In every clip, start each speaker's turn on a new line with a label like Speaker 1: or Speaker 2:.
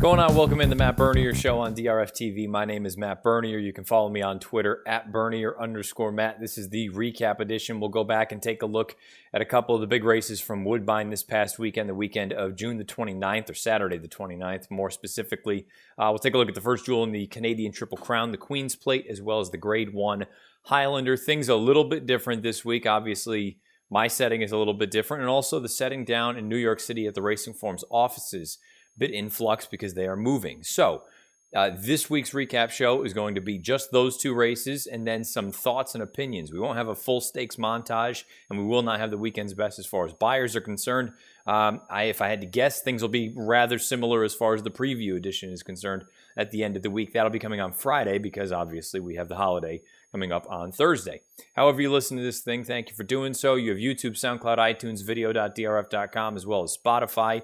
Speaker 1: going on? Welcome in the Matt Bernier Show on DRF TV. My name is Matt Bernier. You can follow me on Twitter at Bernier_Matt. This is the recap edition. We'll go back and take a look at a couple of the big races from Woodbine this past weekend, the weekend of June the 29th, or Saturday the 29th, more specifically. We'll take a look at the first jewel in the Canadian Triple Crown, the Queen's Plate, as well as the Grade 1 Highlander. Things a little bit different this week. Obviously, my setting is a little bit different, and also the setting down in New York City at the Racing Form's offices bit in flux because they are moving. So this week's recap show is going to be just those two races and then some thoughts and opinions. We won't have a full stakes montage, and we will not have the weekend's best as far as buyers are concerned. If I had to guess, things will be rather similar as far as the preview edition is concerned at the end of the week. That'll be coming on Friday because obviously we have the holiday coming up on Thursday. However you listen to this thing, thank you for doing so. You have YouTube, SoundCloud, iTunes, video.drf.com, as well as Spotify.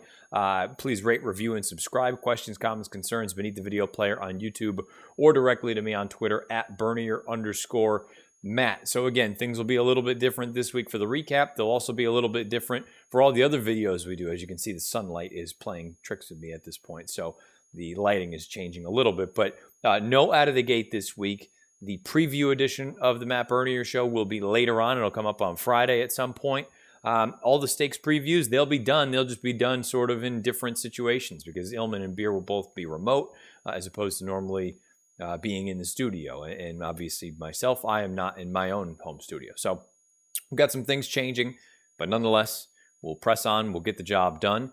Speaker 1: Please rate, review, and subscribe. Questions, comments, concerns beneath the video player on YouTube or directly to me on Twitter at Bernier_Matt. So again, things will be a little bit different this week for the recap. They'll also be a little bit different for all the other videos we do. As you can see, the sunlight is playing tricks with me at this point, so the lighting is changing a little bit. But no out of the gate this week. The preview edition of the Matt Bernier Show will be later on. It'll come up on Friday at some point. All the stakes previews, they'll be done. They'll just be done sort of in different situations because Illman and Beer will both be remote as opposed to normally being in the studio. And obviously myself, I am not in my own home studio. So we've got some things changing, but nonetheless, we'll press on. We'll get the job done.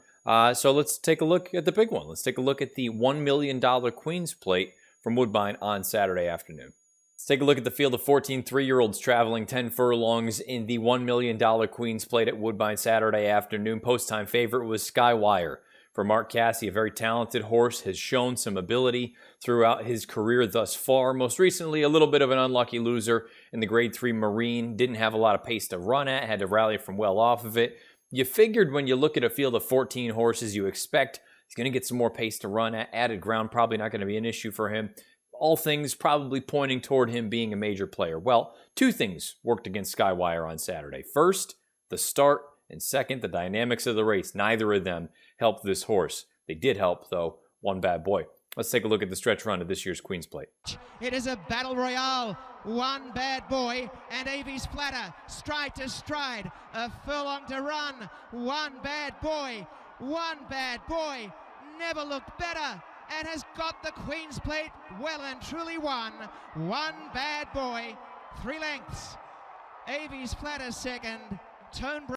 Speaker 1: So let's take a look at the big one. Let's take a look at the $1 million Queen's Plate from Woodbine on Saturday afternoon. Let's take a look at the field of 14 3-year-olds traveling 10 furlongs in the $1 million Queen's Plate at Woodbine Saturday afternoon. Post-time favorite was Skywire for Mark Casse, a very talented horse, has shown some ability throughout his career thus far. Most recently, a little bit of an unlucky loser in the Grade 3 Marine. Didn't have a lot of pace to run at, had to rally from well off of it. You figured when you look at a field of 14 horses, you expect he's going to get some more pace to run at. Added ground probably not going to be an issue for him. All things probably pointing toward him being a major player. Well, two things worked against Skywire on Saturday. First, the start, and second, the dynamics of the race. Neither of them helped this horse. They did help, though, One Bad Boy. Let's take a look at the stretch run of this year's Queen's Plate.
Speaker 2: It is a battle royale. One Bad Boy and Avies Flatter, stride to stride, a furlong to run. One Bad Boy, never looked better, and has got the Queen's Plate well and truly won. One Bad Boy, 3 lengths. Avies Flatter second.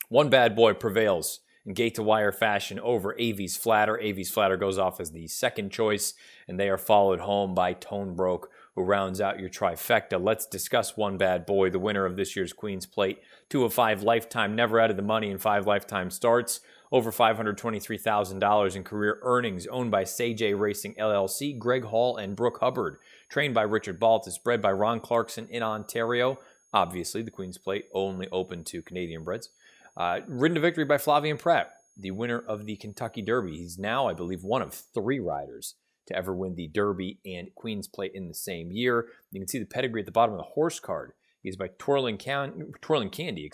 Speaker 1: One Bad Boy prevails in gate-to-wire fashion over Avies Flatter. Avies Flatter goes off as the second choice, and they are followed home by Tone Broke, who rounds out your trifecta. Let's discuss One Bad Boy, the winner of this year's Queen's Plate. 2 of 5 lifetime, never out of the money in 5 lifetime starts. Over $523,000 in career earnings, owned by Say Racing LLC, Greg Hall, and Brooke Hubbard. Trained by Richard Baltus, bred by Ron Clarkson in Ontario. Obviously, the Queen's Plate only open to Canadian breds. Ridden to victory by Flavien Prat, the winner of the Kentucky Derby. He's now, I believe, one of 3 riders to ever win the Derby and Queen's Plate in the same year. You can see the pedigree at the bottom of the horse card. He's by Twirling Candy,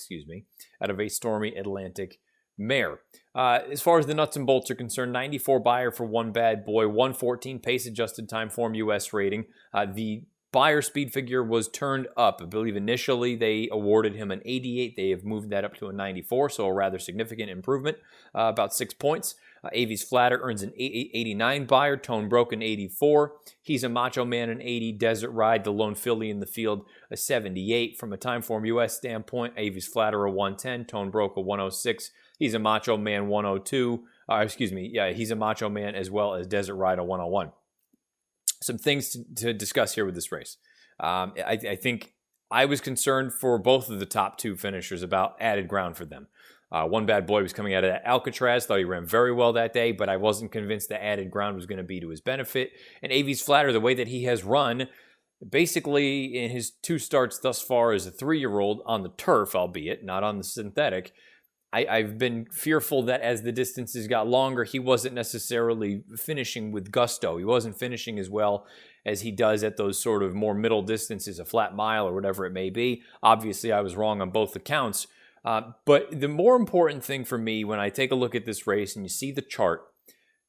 Speaker 1: out of a Stormy Atlantic mare. As far as the nuts and bolts are concerned, 94 buyer for One Bad Boy, 114 pace-adjusted time form U.S. rating. The buyer speed figure was turned up. I believe initially they awarded him an 88. They have moved that up to a 94, so a rather significant improvement, about 6 points. Avies Flatter earns an 89 buyer, Tone Broke an 84. He's a Macho Man an 80. Desert Ride, the lone filly in the field, a 78. From a time form U.S. standpoint, Avies Flatter a 110, Tone Broke a 106. He's a Macho Man 102. He's a Macho Man as well as Desert Ride a 101. Some things to discuss here with this race. I think I was concerned for both of the top 2 finishers about added ground for them. One Bad Boy was coming out of Alcatraz, thought he ran very well that day, but I wasn't convinced the added ground was going to be to his benefit. And Avies Flatter, the way that he has run, basically in his 2 starts thus far as a 3-year-old on the turf, albeit not on the synthetic, I've been fearful that as the distances got longer, he wasn't necessarily finishing with gusto. He wasn't finishing as well as he does at those sort of more middle distances, a flat mile or whatever it may be. Obviously, I was wrong on both accounts. But the more important thing for me when I take a look at this race and you see the chart,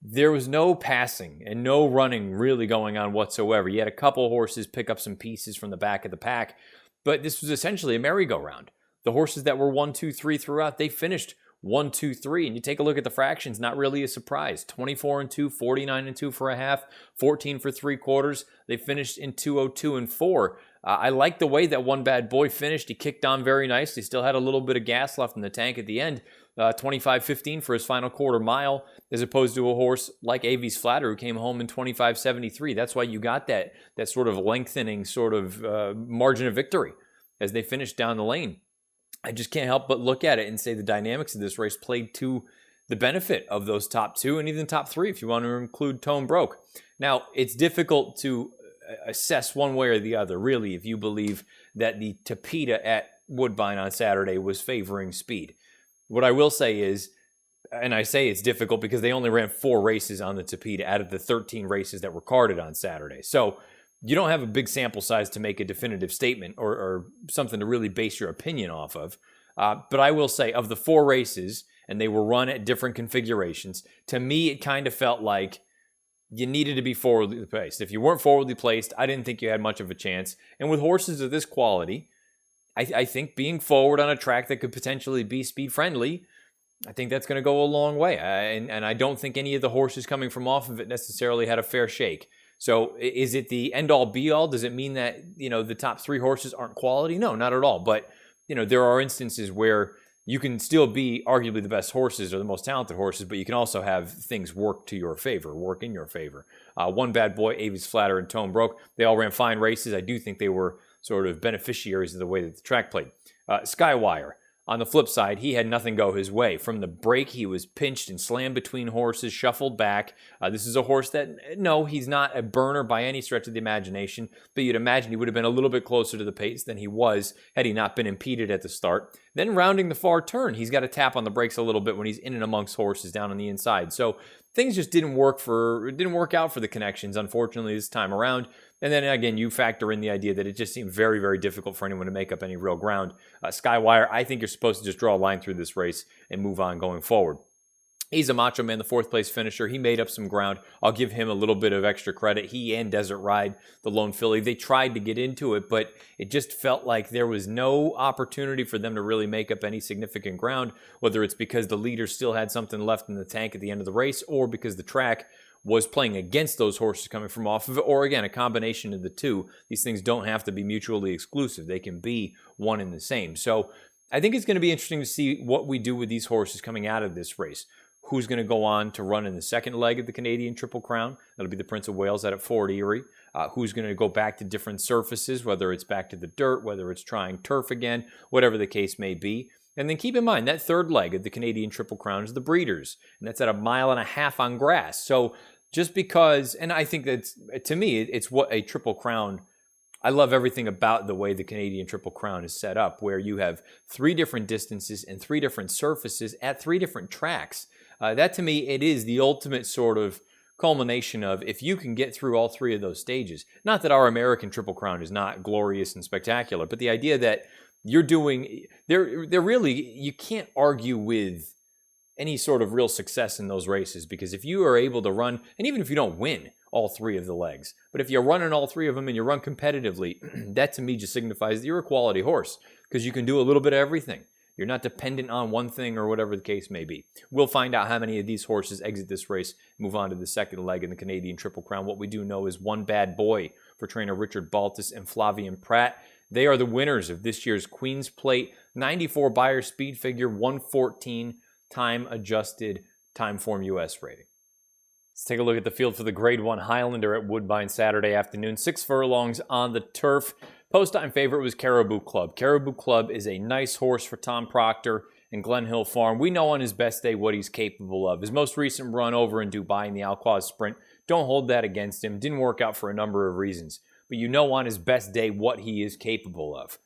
Speaker 1: there was no passing and no running really going on whatsoever. You had a couple horses pick up some pieces from the back of the pack, but this was essentially a merry-go-round. The horses that were 1, 2, 3 throughout, they finished 1, 2, 3. And you take a look at the fractions, not really a surprise. 24 and 2, 49 and 2 for a half, 14 for 3/4. They finished in 202 and 4. I like the way that One Bad Boy finished. He kicked on very nicely. Still had a little bit of gas left in the tank at the end. 25.15 for his final quarter mile, as opposed to a horse like Avies Flatter, who came home in 25.73. That's why you got that sort of lengthening sort of margin of victory as they finished down the lane. I just can't help but look at it and say the dynamics of this race played to the benefit of those top two and even top three, if you want to include Tone Broke. Now, it's difficult to assess one way or the other, really, if you believe that the Tapeta at Woodbine on Saturday was favoring speed. What I will say is, and I say it's difficult because they only ran 4 races on the Tapeta out of the 13 races that were carded on Saturday. So you don't have a big sample size to make a definitive statement or something to really base your opinion off of. But I will say, of the 4 races, and they were run at different configurations, to me it kind of felt like you needed to be forwardly placed. If you weren't forwardly placed, I didn't think you had much of a chance. And with horses of this quality, I think being forward on a track that could potentially be speed friendly, I think that's going to go a long way. And I don't think any of the horses coming from off of it necessarily had a fair shake. So is it the end-all be-all? Does it mean that, the top 3 horses aren't quality? No, not at all. But, there are instances where you can still be arguably the best horses or the most talented horses, but you can also have things work in your favor. One Bad Boy, Avies Flatter, and Tone Broke, they all ran fine races. I do think they were sort of beneficiaries of the way that the track played. Skywire, on the flip side, he had nothing go his way. From the break, he was pinched and slammed between horses, shuffled back. This is a horse that, no, he's not a burner by any stretch of the imagination, but you'd imagine he would have been a little bit closer to the pace than he was had he not been impeded at the start. Then rounding the far turn, he's got to tap on the brakes a little bit when he's in and amongst horses down on the inside. So things just didn't work out for the connections, unfortunately, this time around. And then again, you factor in the idea that it just seemed very, very difficult for anyone to make up any real ground. Skywire, I think you're supposed to just draw a line through this race and move on going forward. He's a Macho Man, the 4th place finisher. He made up some ground. I'll give him a little bit of extra credit. He and Desert Ride, the lone filly, they tried to get into it, but it just felt like there was no opportunity for them to really make up any significant ground, whether it's because the leader still had something left in the tank at the end of the race or because the track was playing against those horses coming from off of it, or again, a combination of the two. These things don't have to be mutually exclusive. They can be one and the same. So I think it's going to be interesting to see what we do with these horses coming out of this race. Who's going to go on to run in the second leg of the Canadian Triple Crown? That'll be the Prince of Wales out at Fort Erie. Who's going to go back to different surfaces, whether it's back to the dirt, whether it's trying turf again, whatever the case may be. And then keep in mind, that third leg of the Canadian Triple Crown is the Breeders, and that's at 1.5 miles on grass. So just because, and I think that's, to me, it's what a Triple Crown, I love everything about the way the Canadian Triple Crown is set up, where you have 3 different distances and 3 different surfaces at 3 different tracks. That, to me, it is the ultimate sort of culmination of if you can get through all 3 of those stages. Not that our American Triple Crown is not glorious and spectacular, but the idea that you're doing, they're really, you can't argue with any sort of real success in those races, because if you are able to run, and even if you don't win all 3 of the legs, but if you're running all 3 of them and you run competitively, that to me just signifies that you're a quality horse, because you can do a little bit of everything. You're not dependent on one thing or whatever the case may be. We'll find out how many of these horses exit this race, move on to the second leg in the Canadian Triple Crown. What we do know is One Bad Boy for trainer Richard Baltus and Flavian Pratt. They are the winners of this year's Queen's Plate 94 Beyer speed figure 114 time-adjusted Timeform US rating. Let's take a look at the field for the Grade 1 Highlander at Woodbine Saturday afternoon. 6 furlongs on the turf. Post-time favorite was Caribou Club. Caribou Club is a nice horse for Tom Proctor and Glen Hill Farm. We know on his best day what he's capable of. His most recent run over in Dubai in the Alquaz Sprint, don't hold that against him. Didn't work out for a number of reasons. But you know on his best day what he is capable of.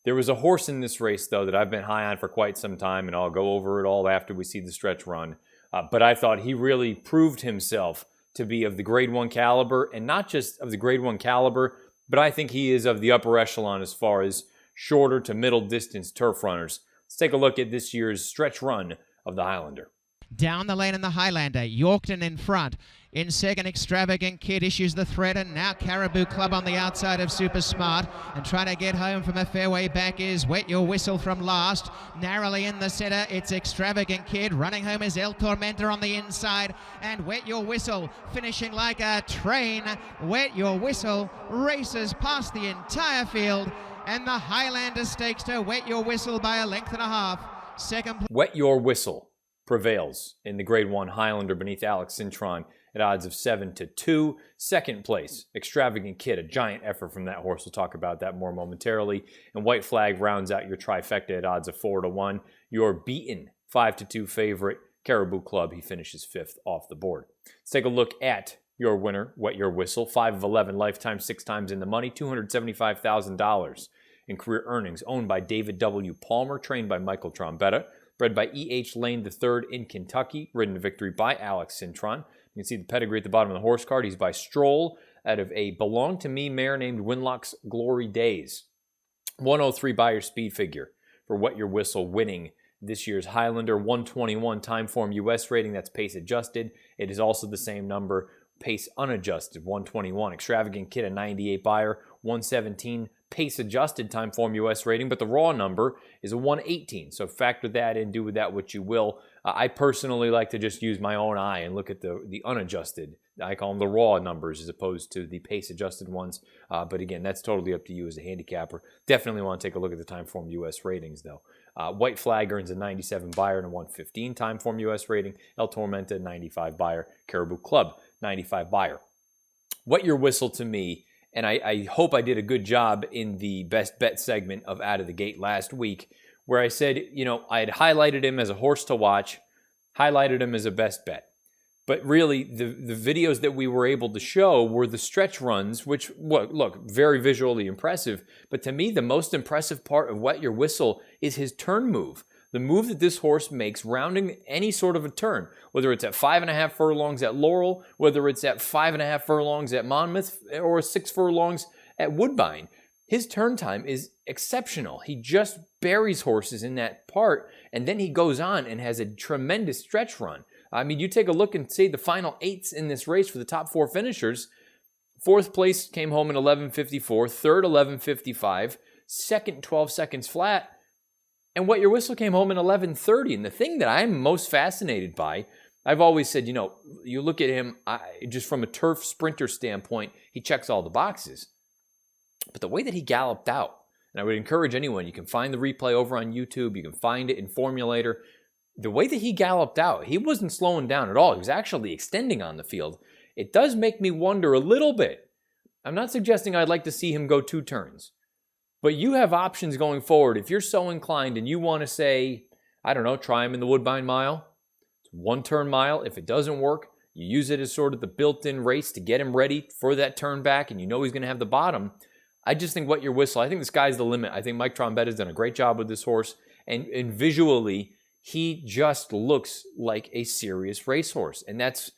Speaker 1: There was a horse in this race, though, that I've been high on for quite some time, and I'll go over it all after we see the stretch run. But I thought he really proved himself to be of the Grade 1 caliber, and not just of the Grade 1 caliber, but I think he is of the upper echelon as far as shorter to middle distance turf runners. Let's take a look at this year's stretch run of the Highlander.
Speaker 2: Down the lane in the Highlander, Yorkton in front. In second, Extravagant Kid issues the threat, and now Caribou Club on the outside of Super Smart. And trying to get home from a fairway back is Wet Your Whistle from last. Narrowly in the centre, it's Extravagant Kid. Running home is El Tormentor on the inside, and Wet Your Whistle finishing like a train. Wet Your Whistle races past the entire field, and the Highlander Stakes to Wet Your Whistle by a length and a half. Second.
Speaker 1: Wet Your Whistle prevails in the Grade 1 Highlander beneath Alex Cintron at odds of 7-2. Second place, Extravagant Kid, a giant effort from that horse. We'll talk about that more momentarily. And White Flag rounds out your trifecta at odds of 4-1. Your beaten 5-2 favorite, Caribou Club, he finishes 5th off the board. Let's take a look at your winner, Wet Your Whistle. 5 of 11 lifetime, 6 times in the money, $275,000 in career earnings. Owned by David W. Palmer, trained by Michael Trombetta. Bred by E.H. Lane III in Kentucky, ridden to victory by Alex Cintron. You can see the pedigree at the bottom of the horse card. He's by Stroll out of a Belong to Me mare named Winlock's Glory Days. 103 Beyer speed figure for Wet Your Whistle, winning this year's Highlander. 121 time form U.S. rating, that's pace adjusted. It is also the same number, pace unadjusted, 121. Extravagant Kid, a 98 Beyer, 117 pace adjusted time form U.S. rating, but the raw number is a 118. So factor that in, do with that what you will. I personally like to just use my own eye and look at the unadjusted. I call them the raw numbers as opposed to the pace adjusted ones. But again, that's totally up to you as a handicapper. Definitely want to take a look at the time form U.S. ratings though. White Flag earns a 97 Beyer and a 115 time form U.S. rating. El Tormenta, 95 Beyer. Caribou Club, 95 Beyer. Wet Your Whistle to me, and I hope I did a good job in the best bet segment of Out of the Gate last week, where I said, you know, I had highlighted him as a horse to watch, highlighted him as a best bet. But really, the videos that we were able to show were the stretch runs, which, look, very visually impressive. But to me, the most impressive part of Wet Your Whistle is his turn move. The move that this horse makes rounding any sort of a turn, whether it's at 5.5 furlongs at Laurel, whether it's at 5.5 furlongs at Monmouth, or 6 furlongs at Woodbine. His turn time is exceptional. He just buries horses in that part, and then he goes on and has a tremendous stretch run. I mean, you take a look and see the final 8s in this race for the top 4 finishers. 4th place came home in 11:54, 3rd 11:55, 2nd 12 seconds flat, and Wet Your Whistle came home in 11:30. And the thing that I'm most fascinated by, I've always said, you know, you look at him, just from a turf sprinter standpoint, he checks all the boxes. But the way that he galloped out, and I would encourage anyone, you can find the replay over on YouTube, you can find it in Formulator. The way that he galloped out, he wasn't slowing down at all. He was actually extending on the field. It does make me wonder a little bit. I'm not suggesting I'd like to see him go 2 turns. But you have options going forward. If you're so inclined and you want to say, I don't know, try him in the Woodbine Mile. It's 1-turn mile. If it doesn't work, you use it as sort of the built-in race to get him ready for that turn back, and you know he's going to have the bottom. I just think Wet Your Whistle, I think the sky's the limit. I think Mike Trombetta's done a great job with this horse. And visually, he just looks like a serious racehorse. And that's,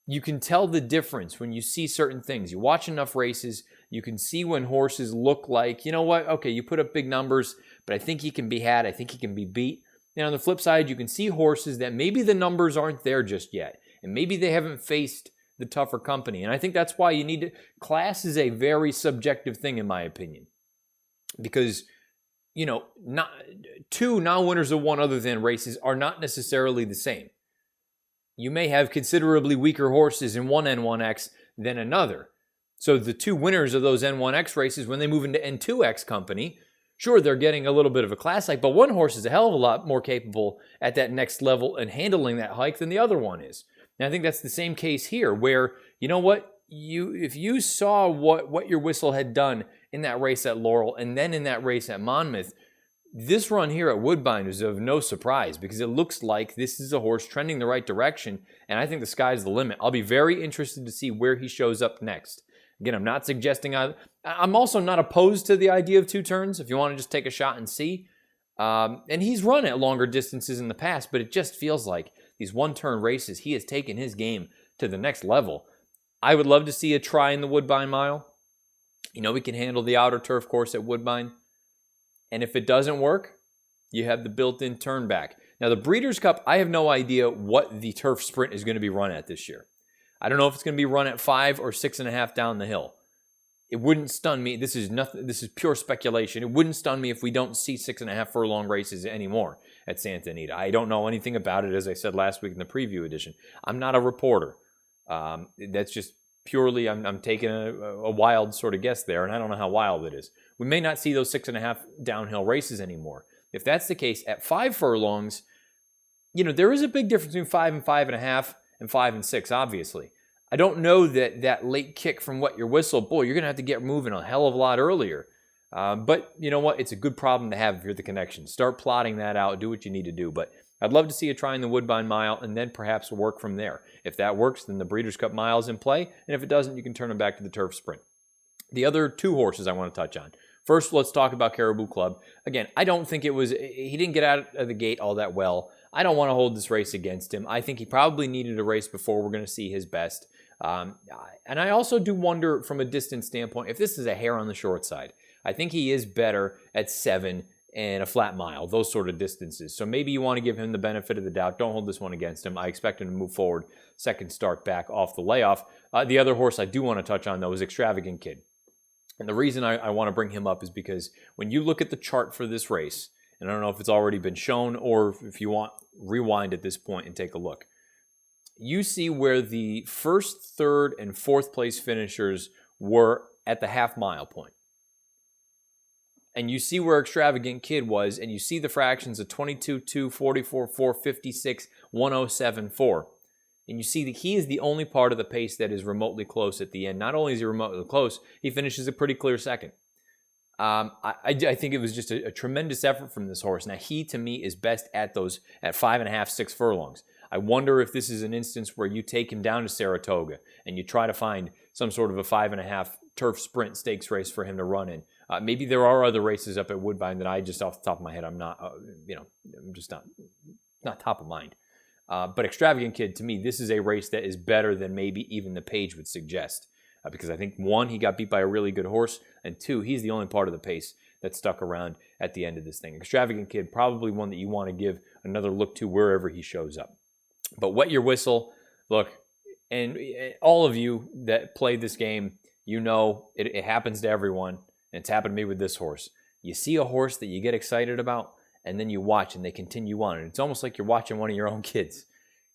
Speaker 1: you can tell the difference when you see certain things. You watch enough races, you can see when horses look like, you know what, okay, you put up big numbers, but I think he can be had, I think he can be beat. And on the flip side, you can see horses that maybe the numbers aren't there just yet, and maybe they haven't faced the tougher company. And I think that's why you need to, class is a very subjective thing in my opinion. Because, you know, not 2 non-winners of one other than races are not necessarily the same. You may have considerably weaker horses in one N1X than another. So the 2 winners of those N1X races, when they move into N2X company, sure, they're getting a little bit of a class hike, but one horse is a hell of a lot more capable at that next level and handling that hike than the other one is. And I think that's the same case here, where, you know what, if you saw what Your Whistle had done in that race at Laurel and then in that race at Monmouth, this run here at Woodbine is of no surprise because it looks like this is a horse trending the right direction, and I think the sky's the limit. I'll be very interested to see where he shows up next. Again, I'm not suggesting I'm also not opposed to the idea of 2 turns if you want to just take a shot and see. And he's run at longer distances in the past, but it just feels like these 1-turn races, he has taken his game to the next level. I would love to see a try in the Woodbine Mile. You know, he can handle the outer turf course at Woodbine. And if it doesn't work, you have the built-in turn back. Now, the Breeders' Cup, I have no idea what the turf sprint is going to be run at this year. I don't know if it's going to be run at 5 or 6.5 down the hill. It wouldn't stun me. This is nothing. This is pure speculation. It wouldn't stun me if we don't see 6.5 furlong races anymore at Santa Anita. I don't know anything about it, as I said last week in the preview edition. I'm not a reporter. That's just purely, I'm taking a wild sort of guess there, and I don't know how wild it is. We may not see those 6.5 downhill races anymore. If that's the case, at 5 furlongs, there is a big difference between 5 and 5.5 and 5 and 6, obviously. I don't know that late kick from Wet Your Whistle, boy, you're going to have to get moving a hell of a lot earlier. But you know what? It's a good problem to have if you're the Connection. Start plotting that out. Do what you need to do. But I'd love to see you trying the Woodbine Mile and then perhaps work from there. If that works, then the Breeders' Cup Mile is in play. And if it doesn't, you can turn them back to the Turf Sprint. The other 2 horses I want to touch on. First, let's talk about Caribou Club. Again, I don't think he didn't get out of the gate all that well. I don't want to hold this race against him. I think he probably needed a race before we're going to see his best. And I also do wonder from a distance standpoint if this is a hair on the short side. I think he is better at 7 and a flat mile, those sort of distances. So maybe you want to give him the benefit of the doubt. Don't hold this one against him. I expect him to move forward, second start back off the layoff. The other horse I do want to touch on, though, is Extravagant Kid. And the reason I want to bring him up is because when you look at the chart for this race, and I don't know if it's already been shown or if you want, rewind at this point and take a look. You see where the first, third, and fourth place finishers were at the half-mile point. And you see where Extravagant Kid was, and you see the fractions of 22-2, 44-4, 56, 107-4. And you see that he is the only part of the pace that is remotely close at the end. Not only is he remotely close, he finishes a pretty clear second. I think it was just a tremendous effort from this horse. Now, he, to me, is best at 5.5, 6 furlongs. I wonder if this is an instance where you take him down to Saratoga and you try to find some sort of a 5.5 turf sprint stakes race for him to run in. Maybe there are other races up at Woodbine that I just off the top of my head, I'm not, I'm just not top of mind. But Extravagant Kid, to me, this is a race that is better than maybe even the page would suggest. Because I think, 1, he got beat by a really good horse, and 2, he's the only part of the pace that stuck around at the end of this thing. Extravagant Kid, probably one that you want to give another look to wherever he shows up. But Wet Your Whistle, look, and all of you that play this game, you know it happens to everyone, and it's happened to me with this horse. You see a horse that you get excited about, and then you watch, and they continue on, and it's almost like you're watching one of your own kids.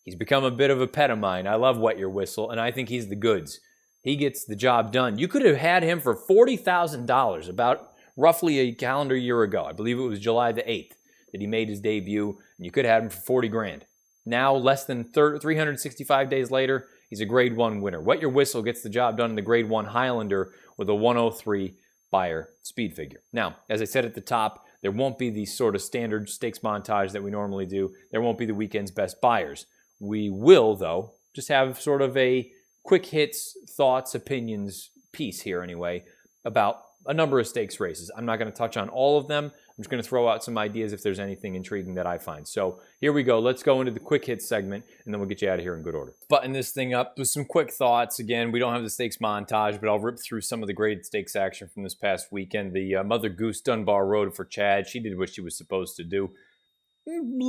Speaker 1: He's become a bit of a pet of mine. I love Wet Your Whistle, and I think he's the goods. He gets the job done. You could have had him for $40,000 about roughly a calendar year ago. I believe it was July the 8th that he made his debut, and you could have had him for 40 grand. Now, less than 365 days later, he's a Grade 1 winner. Wet Your Whistle gets the job done in the Grade 1 Highlander with a 103 Beyer speed figure. Now, as I said at the top, there won't be the sort of standard stakes montage that we normally do. There won't be the weekend's best buyers. We will, though, just have sort of a quick hits, thoughts, opinions piece here anyway about a number of stakes races. I'm not going to touch on all of them. I'm just going to throw out some ideas if there's anything intriguing that I find. So here we go. Let's go into the quick hits segment, and then we'll get you out of here in good order. Button this thing up with some quick thoughts. Again, we don't have the stakes montage, but I'll rip through some of the graded stakes action from this past weekend. The Mother Goose Dunbar Road for Chad. She did what she was supposed to do.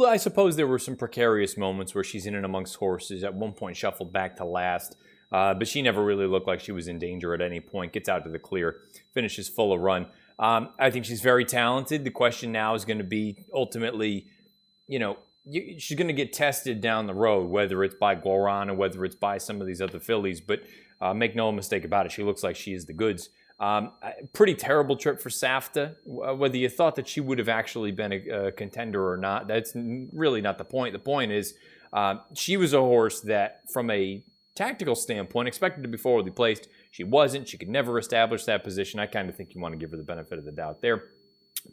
Speaker 1: I suppose there were some precarious moments where she's in and amongst horses. At one point, shuffled back to last. But she never really looked like she was in danger at any point. Gets out to the clear, finishes full of run. I think she's very talented. The question now is going to be ultimately, she's going to get tested down the road, whether it's by Guarana, whether it's by some of these other fillies. But make no mistake about it, she looks like she is the goods. Pretty terrible trip for Safta. Whether you thought that she would have actually been a contender or not, that's really not the point. The point is she was a horse that, from a tactical standpoint, expected to be forwardly placed. She wasn't. She could never establish that position. I kind of think you want to give her the benefit of the doubt there.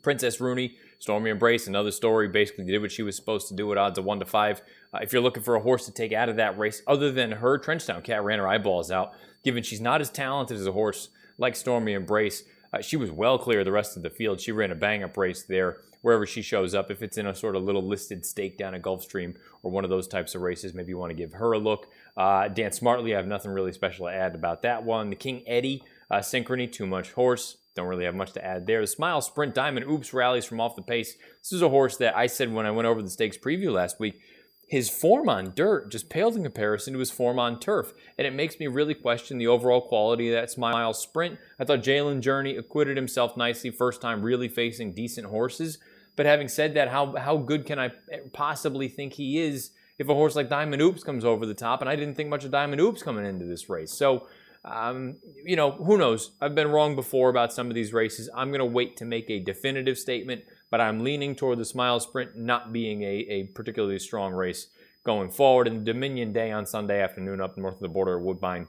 Speaker 1: Princess Rooney, Stormy Embrace, another story. Basically did what she was supposed to do at odds of 1-5. If you're looking for a horse to take out of that race, other than her, Trenchtown Cat ran her eyeballs out. Given she's not as talented as a horse like Stormy Embrace, she was well clear of the rest of the field. She ran a bang-up race there wherever she shows up. If it's in a sort of little listed stake down at Gulfstream or one of those types of races, maybe you want to give her a look. Dance Smartly, I have nothing really special to add about that one. The King Eddie, Synchrony, too much horse. don't really have much to add there. The Smile Sprint Diamond Oops rallies from off the pace. This is a horse that I said when I went over the stakes preview last week, his form on dirt just paled in comparison to his form on turf. And it makes me really question the overall quality of that Smile Sprint. I thought Jalen Journey acquitted himself nicely, first time really facing decent horses. But having said that, how good can I possibly think he is if a horse like Diamond Oops comes over the top? And I didn't think much of Diamond Oops coming into this race. So, who knows? I've been wrong before about some of these races. I'm going to wait to make a definitive statement, but I'm leaning toward the Smile Sprint not being a particularly strong race going forward. And Dominion Day on Sunday afternoon up north of the border of Woodbine.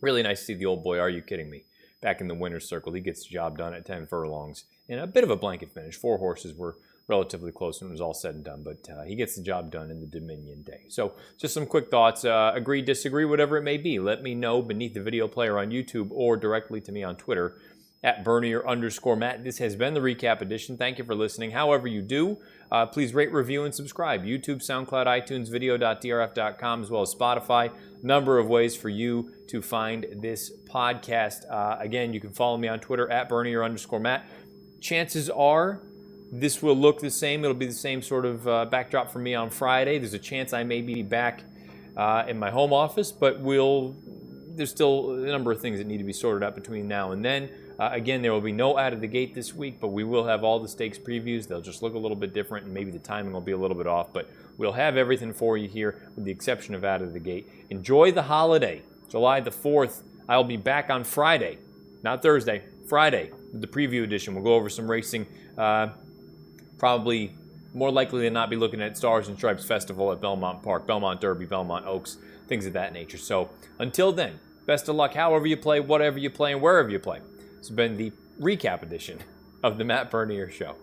Speaker 1: Really nice to see the old boy, are you kidding me, back in the winner's circle. He gets the job done at 10 furlongs. And a bit of a blanket finish. 4 horses were relatively close when it was all said and done, but he gets the job done in the Dominion Day. So just some quick thoughts. Agree, disagree, whatever it may be. Let me know beneath the video player on YouTube or directly to me on Twitter at Bernier_Matt. This has been the recap edition. Thank you for listening. However you do, please rate, review, and subscribe. YouTube, SoundCloud, iTunes, video.drf.com, as well as Spotify. Number of ways for you to find this podcast. Again, you can follow me on Twitter at Bernier_Matt. Chances are this will look the same. It'll be the same sort of backdrop for me on Friday. There's a chance I may be back in my home office, but there's still a number of things that need to be sorted out between now and then. Again, there will be no out of the gate this week, but we will have all the stakes previews. They'll just look a little bit different, and maybe the timing will be a little bit off, but we'll have everything for you here with the exception of out of the gate. Enjoy the holiday. July the 4th, I'll be back on Friday, not Thursday, Friday, with the preview edition. We'll go over some racing. Probably more likely than not be looking at Stars and Stripes Festival at Belmont Park, Belmont Derby, Belmont Oaks, things of that nature. So until then, best of luck however you play, whatever you play, and wherever you play. This has been the recap edition of the Matt Bernier Show.